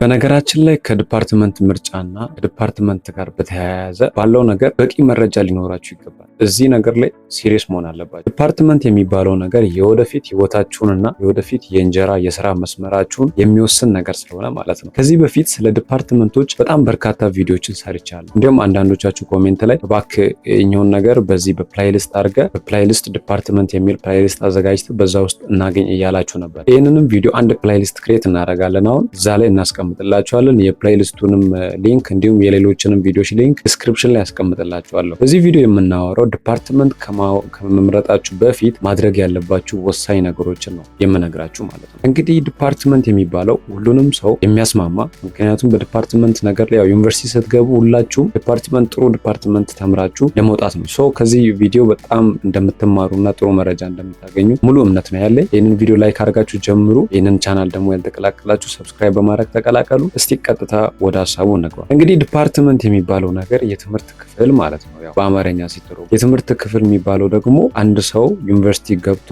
በነገራችን ላይ ከዲፓርትመንት ምርጫና ከዲፓርትመንት ጋር በተያያዘ ባለው ነገር በቂ መረጃ ሊኖራችሁ ይገባል። እዚህ ነገር ላይ ሲሪየስ መሆን አለባችሁ። ዲፓርትመንት የሚባለው ነገር የወደፊት ህይወታችሁንና የወደፊት የእንጀራ የስራ መስመራችሁን የሚወስን ነገር ስለሆነ ማለት ነው። ከዚህ በፊት ስለ ዲፓርትመንቶች በጣም በርካታ ቪዲዮዎችን ሰርቻለሁ። እንዲሁም አንዳንዶቻችሁ ኮሜንት ላይ እባክህ የኛውን ነገር በዚህ በፕላይሊስት አድርገህ በፕላይሊስት ዲፓርትመንት የሚል ፕላይሊስት አዘጋጅተህ በዛ ውስጥ እናገኝ እያላችሁ ነበር። ይህንንም ቪዲዮ አንድ ፕላይሊስት ክሬት እናደርጋለን። አሁን እዛ ላይ እናስቀምጥላችኋለን። የፕሌሊስቱንም ሊንክ እንዲሁም የሌሎችንም ቪዲዮዎች ሊንክ ዲስክሪፕሽን ላይ ያስቀምጥላችኋለሁ። በዚህ ቪዲዮ የምናወራው ዲፓርትመንት ከመምረጣችሁ በፊት ማድረግ ያለባችሁ ወሳኝ ነገሮችን ነው የምነግራችሁ ማለት ነው። እንግዲህ ዲፓርትመንት የሚባለው ሁሉንም ሰው የሚያስማማ፣ ምክንያቱም በዲፓርትመንት ነገር ላይ ያው ዩኒቨርሲቲ ስትገቡ ሁላችሁም ዲፓርትመንት ጥሩ ዲፓርትመንት ተምራችሁ ለመውጣት ነው። ሰው ከዚህ ቪዲዮ በጣም እንደምትማሩና ጥሩ መረጃ እንደምታገኙ ሙሉ እምነት ነው ያለኝ። ይህንን ቪዲዮ ላይክ አድርጋችሁ ጀምሩ። ይህንን ቻናል ደግሞ ያልተቀላቀላችሁ ሰብስክራይብ በማድረግ ተቀላቀሉ። እስቲ ቀጥታ ወደ ሀሳቡ እንግባ። እንግዲህ ዲፓርትመንት የሚባለው ነገር የትምህርት ክፍል ማለት ነው። ያው በአማርኛ ሲተረጎም የትምህርት ክፍል የሚባለው ደግሞ አንድ ሰው ዩኒቨርሲቲ ገብቶ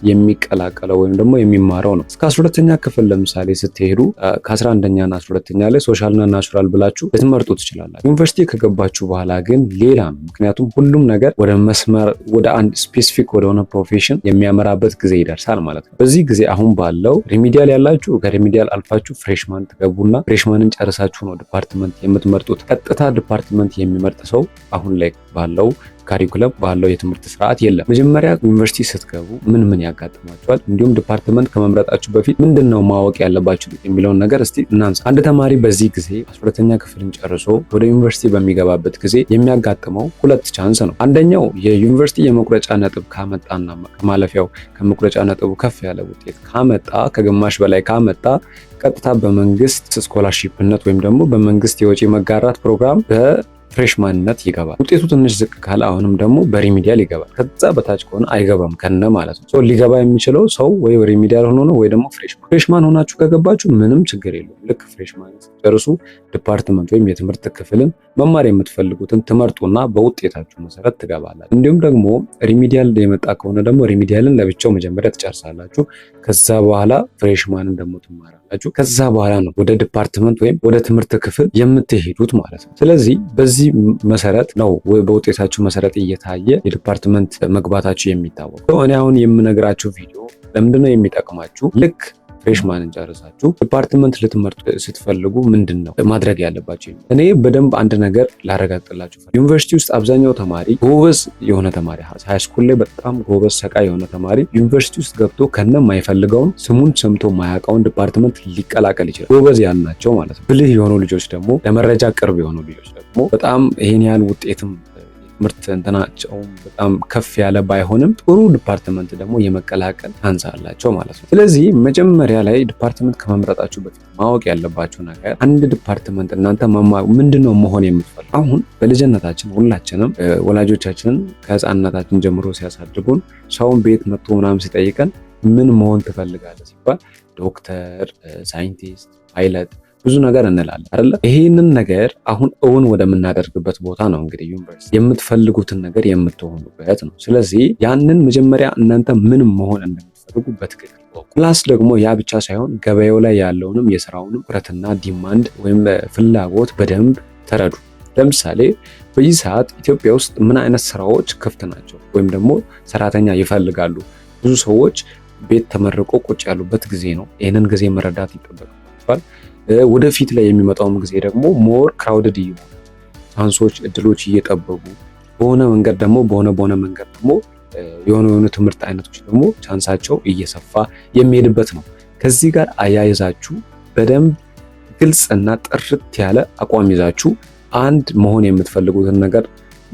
የሚቀላቀለው ወይም ደግሞ የሚማረው ነው። እስከ 12ኛ ክፍል ለምሳሌ ስትሄዱ ከ11ኛ እና 12ኛ ላይ ሶሻልና ናቹራል ብላችሁ ልትመርጡ ትችላላችሁ። ዩኒቨርሲቲ ከገባችሁ በኋላ ግን ሌላ ነው። ምክንያቱም ሁሉም ነገር ወደ መስመር ወደ አንድ ስፔሲፊክ ወደሆነ ፕሮፌሽን የሚያመራበት ጊዜ ይደርሳል ማለት ነው። በዚህ ጊዜ አሁን ባለው ሪሚዲያል ያላችሁ ከሪሚዲያል አልፋችሁ ፍሬሽማን ትገቡና ፍሬሽማንን ጨርሳችሁ ነው ዲፓርትመንት የምትመርጡት። ቀጥታ ዲፓርትመንት የሚመርጥ ሰው አሁን ላይ ባለው ካሪኩለም ባለው የትምህርት ስርዓት የለም። መጀመሪያ ዩኒቨርሲቲ ስትገቡ ምን ያጋጥማችኋል፣ እንዲሁም ዲፓርትመንት ከመምረጣችሁ በፊት ምንድነው ማወቅ ያለባችሁ የሚለውን ነገር እስቲ እናንሳ። አንድ ተማሪ በዚህ ጊዜ 12ኛ ክፍልን ጨርሶ ወደ ዩኒቨርሲቲ በሚገባበት ጊዜ የሚያጋጥመው ሁለት ቻንስ ነው። አንደኛው የዩኒቨርሲቲ የመቁረጫ ነጥብ ካመጣና ከማለፊያው ከመቁረጫ ነጥቡ ከፍ ያለ ውጤት ካመጣ፣ ከግማሽ በላይ ካመጣ ቀጥታ በመንግስት ስኮላርሺፕነት ወይም ደግሞ በመንግስት የወጪ መጋራት ፕሮግራም ፍሬሽማንነት ይገባል። ውጤቱ ትንሽ ዝቅ ካለ አሁንም ደግሞ በሪሚዲያል ይገባል። ከዛ በታች ከሆነ አይገባም ከነ ማለት ነው። ሊገባ የሚችለው ሰው ወይ ሪሚዲያል ሆኖ ነው ወይ ደግሞ ፍሬሽማን ሆናችሁ ከገባችሁ ምንም ችግር የለውም። ልክ ፍሬሽማን ጨርሱ ዲፓርትመንት ወይም የትምህርት ክፍልን መማር የምትፈልጉትን ትመርጡና በውጤታችሁ መሰረት ትገባላችሁ። እንዲሁም ደግሞ ሪሚዲያል የመጣ ከሆነ ደግሞ ሪሚዲያልን ለብቻው መጀመሪያ ትጨርሳላችሁ። ከዛ በኋላ ፍሬሽማንን ደግሞ ትማራላችሁ። ከዛ በኋላ ነው ወደ ዲፓርትመንት ወይም ወደ ትምህርት ክፍል የምትሄዱት ማለት ነው። ስለዚህ በዚህ መሰረት ነው በውጤታችሁ መሰረት እየታየ የዲፓርትመንት መግባታችሁ የሚታወቀው። እኔ አሁን የምነግራችሁ ቪዲዮ ለምንድነው የሚጠቅማችሁ? ልክ ፍሬሽማንን ጨርሳችሁ ዲፓርትመንት ልትመርጡ ስትፈልጉ ምንድነው ማድረግ ያለባችሁ? እኔ በደንብ አንድ ነገር ላረጋግጥላችሁ። ዩኒቨርሲቲ ውስጥ አብዛኛው ተማሪ ጎበዝ የሆነ ተማሪ ሃይ ስኩል ላይ በጣም ጎበዝ ሰቃይ የሆነ ተማሪ ዩኒቨርሲቲ ውስጥ ገብቶ ከነ የማይፈልገውን ስሙን ሰምቶ ማያውቀውን ዲፓርትመንት ሊቀላቀል ይችላል። ጎበዝ ያልናቸው ማለት ነው። ብልህ የሆኑ ልጆች ደግሞ ለመረጃ ቅርብ የሆኑ ልጆች ደግሞ በጣም ይሄን ያህል ውጤትም ምርት እንትናቸው በጣም ከፍ ያለ ባይሆንም ጥሩ ዲፓርትመንት ደግሞ የመቀላቀል ቻንስ አላቸው ማለት ነው። ስለዚህ መጀመሪያ ላይ ዲፓርትመንት ከመምረጣችሁ በፊት ማወቅ ያለባችሁ ነገር አንድ ዲፓርትመንት እናንተ ምንድነው መሆን የምትፈልጉ? አሁን በልጅነታችን ሁላችንም ወላጆቻችን ከህፃንነታችን ጀምሮ ሲያሳድጉን ሰውን ቤት መጥቶ ምናምን ሲጠይቀን ምን መሆን ትፈልጋለህ ሲባል ዶክተር፣ ሳይንቲስት፣ ፓይለት ብዙ ነገር እንላለን አይደለ? ይሄንን ነገር አሁን እውን ወደምናደርግበት ቦታ ነው እንግዲህ ዩኒቨርሲቲ የምትፈልጉትን ነገር የምትሆኑበት ነው። ስለዚህ ያንን መጀመሪያ እናንተ ምን መሆን እንደምትፈልጉ በትክክል ፕላስ ደግሞ ያ ብቻ ሳይሆን ገበያው ላይ ያለውንም የስራውንም ጥረትና ዲማንድ ወይም ፍላጎት በደንብ ተረዱ። ለምሳሌ በዚህ ሰዓት ኢትዮጵያ ውስጥ ምን አይነት ስራዎች ክፍት ናቸው ወይም ደግሞ ሰራተኛ ይፈልጋሉ? ብዙ ሰዎች ቤት ተመርቆ ቁጭ ያሉበት ጊዜ ነው። ይህንን ጊዜ መረዳት ይጠበቅባቸዋል። ወደፊት ላይ የሚመጣውም ጊዜ ደግሞ ሞር ክራውድድ ይሆናል። ቻንሶች እድሎች እየጠበቡ በሆነ መንገድ ደግሞ በሆነ መንገድ ደግሞ የሆነ ትምህርት አይነቶች ደግሞ ቻንሳቸው እየሰፋ የሚሄድበት ነው። ከዚህ ጋር አያይዛችሁ በደንብ ግልጽና ጥርት ያለ አቋም ይዛችሁ አንድ መሆን የምትፈልጉትን ነገር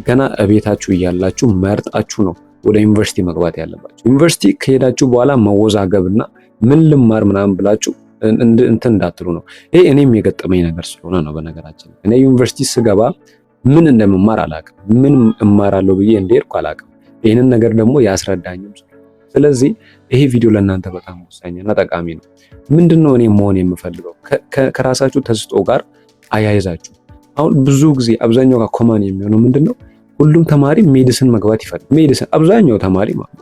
ገና እቤታችሁ እያላችሁ መርጣችሁ ነው ወደ ዩኒቨርሲቲ መግባት ያለባችሁ። ዩኒቨርሲቲ ከሄዳችሁ በኋላ መወዛገብና ምን ልማር ምናምን ብላችሁ እንትን እንዳትሉ ነው። ይሄ እኔም የገጠመኝ ነገር ስለሆነ ነው። በነገራችን እኔ ዩኒቨርሲቲ ስገባ ምን እንደምማር አላውቅም፣ ምን እማራለሁ ብዬ እንደሄድኩ አላውቅም። ይህንን ነገር ደግሞ ያስረዳኝም። ስለዚህ ይሄ ቪዲዮ ለእናንተ በጣም ወሳኝና ጠቃሚ ነው። ምንድነው እኔ መሆን የምፈልገው ከራሳችሁ ተስጦ ጋር አያይዛችሁ። አሁን ብዙ ጊዜ አብዛኛው ጋር ኮማን የሚሆነው ምንድነው ሁሉም ተማሪ ሜዲሲን መግባት ይፈልጋል። ሜዲሲን አብዛኛው ተማሪ ማለት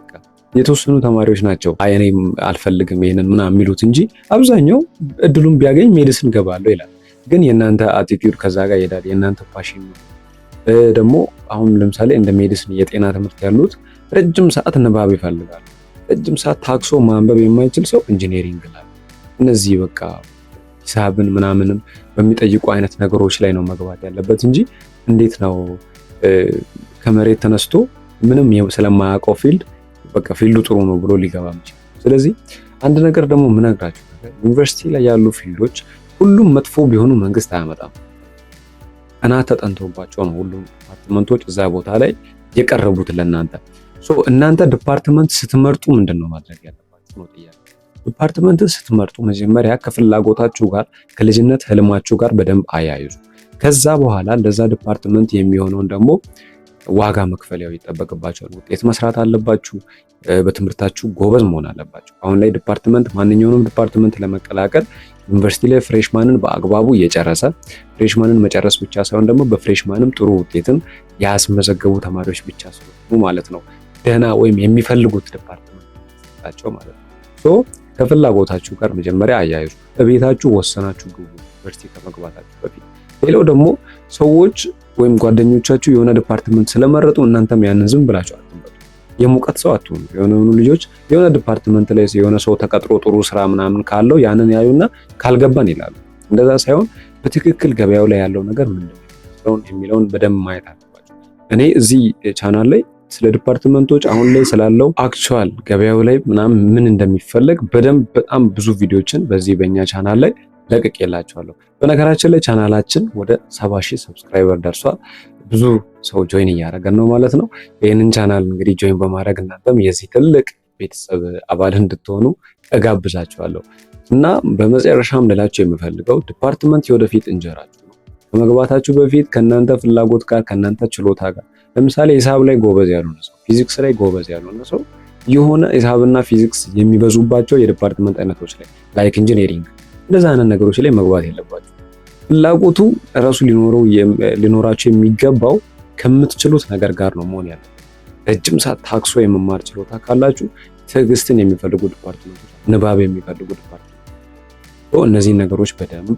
የተወሰኑ ተማሪዎች ናቸው አይ እኔም አልፈልግም ይሄንን ምናምን የሚሉት እንጂ አብዛኛው እድሉን ቢያገኝ ሜዲሲን ገባለሁ ይላል። ግን የእናንተ አቲቲዩድ ከዛ ጋር ይሄዳል። የእናንተ ፓሽን ነው። ደግሞ አሁን ለምሳሌ እንደ ሜዲሲን የጤና ትምህርት ያሉት ረጅም ሰዓት ንባብ ይፈልጋሉ። ረጅም ሰዓት ታክሶ ማንበብ የማይችል ሰው ኢንጂነሪንግ ላይ እነዚህ በቃ ሂሳብን ምናምንም በሚጠይቁ አይነት ነገሮች ላይ ነው መግባት ያለበት እንጂ እንዴት ነው ከመሬት ተነስቶ ምንም ስለማያውቀው ፊልድ በቃ ፊልዱ ጥሩ ነው ብሎ ሊገባ የሚችል። ስለዚህ አንድ ነገር ደግሞ ምነግራችሁ ዩኒቨርሲቲ ላይ ያሉ ፊልዶች ሁሉም መጥፎ ቢሆኑ መንግስት አያመጣም። ጥናት ተጠንቶባቸው ነው ሁሉም ዲፓርትመንቶች እዛ ቦታ ላይ የቀረቡት ለእናንተ። እናንተ ዲፓርትመንት ስትመርጡ ምንድን ነው ማድረግ ያለባችሁ ነው ጥያቄ። ዲፓርትመንትን ስትመርጡ መጀመሪያ ከፍላጎታችሁ ጋር ከልጅነት ህልማችሁ ጋር በደንብ አያይዙ። ከዛ በኋላ ለዛ ዲፓርትመንት የሚሆነውን ደግሞ ዋጋ መክፈል ይጠበቅባችኋል። ውጤት መስራት አለባችሁ። በትምህርታችሁ ጎበዝ መሆን አለባችሁ። አሁን ላይ ዲፓርትመንት ማንኛውንም ዲፓርትመንት ለመቀላቀል ዩኒቨርሲቲ ላይ ፍሬሽማንን በአግባቡ እየጨረሰ ፍሬሽማንን መጨረስ ብቻ ሳይሆን ደግሞ በፍሬሽማንም ጥሩ ውጤትን ያስመዘገቡ ተማሪዎች ብቻ ስለሆኑ ማለት ነው ደህና ወይም የሚፈልጉት ዲፓርትመንት ታቸው ማለት ነው። ከፍላጎታችሁ ጋር መጀመሪያ አያይዙ። በቤታችሁ ወሰናችሁ ግቡ ዩኒቨርሲቲ ከመግባታችሁ በፊት። ሌላው ደግሞ ሰዎች ወይም ጓደኞቻችሁ የሆነ ዲፓርትመንት ስለመረጡ እናንተም ያንን ዝም ብላችሁ አትምረጡ። የሙቀት ሰው አትሆኑ። የሆኑ ልጆች የሆነ ዲፓርትመንት ላይ የሆነ ሰው ተቀጥሮ ጥሩ ስራ ምናምን ካለው ያንን ያዩና ካልገባን ይላሉ። እንደዛ ሳይሆን በትክክል ገበያው ላይ ያለው ነገር ምንድነው የሚለውን በደንብ ማየት አለባችሁ። እኔ እዚህ ቻናል ላይ ስለ ዲፓርትመንቶች አሁን ላይ ስላለው አክቹዋል ገበያው ላይ ምናምን ምን እንደሚፈለግ በደንብ በጣም ብዙ ቪዲዮችን በዚህ በእኛ ቻናል ላይ ለቅቄላችኋለሁ። በነገራችን ላይ ቻናላችን ወደ 70,000 ሰብስክራይበር ደርሷል። ብዙ ሰው ጆይን እያደረገን ነው ማለት ነው። ይህንን ቻናል እንግዲህ ጆይን በማድረግ እናንተም የዚህ ትልቅ ቤተሰብ አባል እንድትሆኑ እጋብዛችኋለሁ። እና በመጨረሻም ልላችሁ የምፈልገው ዲፓርትመንት የወደፊት እንጀራችሁ ነው። ከመግባታችሁ በፊት ከእናንተ ፍላጎት ጋር ከእናንተ ችሎታ ጋር ለምሳሌ ሂሳብ ላይ ጎበዝ ያልሆነ ሰው፣ ፊዚክስ ላይ ጎበዝ ያልሆነ ሰው የሆነ ሂሳብና ፊዚክስ የሚበዙባቸው የዲፓርትመንት አይነቶች ላይ ላይክ ኢንጂነሪንግ እንደዛ አይነት ነገሮች ላይ መግባት የለባችሁ። ፍላጎቱ ራሱ ሊኖራችሁ የሚገባው ከምትችሉት ነገር ጋር ነው መሆን ያለበት። ረጅም ሰዓት ታክሶ የመማር ችሎታ ካላችሁ ትዕግስትን የሚፈልጉ ዲፓርትመንቶች፣ ንባብ የሚፈልጉ ዲፓርትመንቶች እነዚህን ነገሮች በደንብ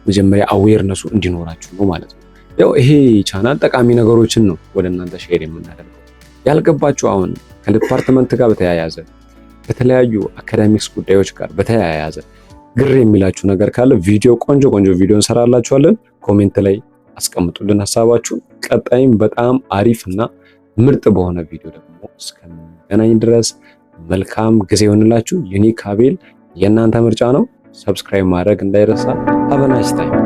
መጀመሪያ አዌርነሱ እንዲኖራችሁ ነው ማለት ነው። ያው ይሄ ቻናል ጠቃሚ ነገሮችን ነው ወደ እናንተ ሼር የምናደርገው። ያልገባችሁ አሁን ከዲፓርትመንት ጋር በተያያዘ ከተለያዩ አካዳሚክስ ጉዳዮች ጋር በተያያዘ ግር የሚላችሁ ነገር ካለ ቆንጆ ቪዲዮ እንሰራላችኋለን። ኮሜንት ላይ አስቀምጡልን ሐሳባችሁን። ቀጣይም በጣም አሪፍ እና ምርጥ በሆነ ቪዲዮ ደግሞ እስከምንገናኝ ድረስ መልካም ጊዜ ይሆንላችሁ። ዩኒክ አቤል የእናንተ ምርጫ ነው። ሰብስክራይብ ማድረግ እንዳይረሳ። ሃቭ አ ናይስ ታይም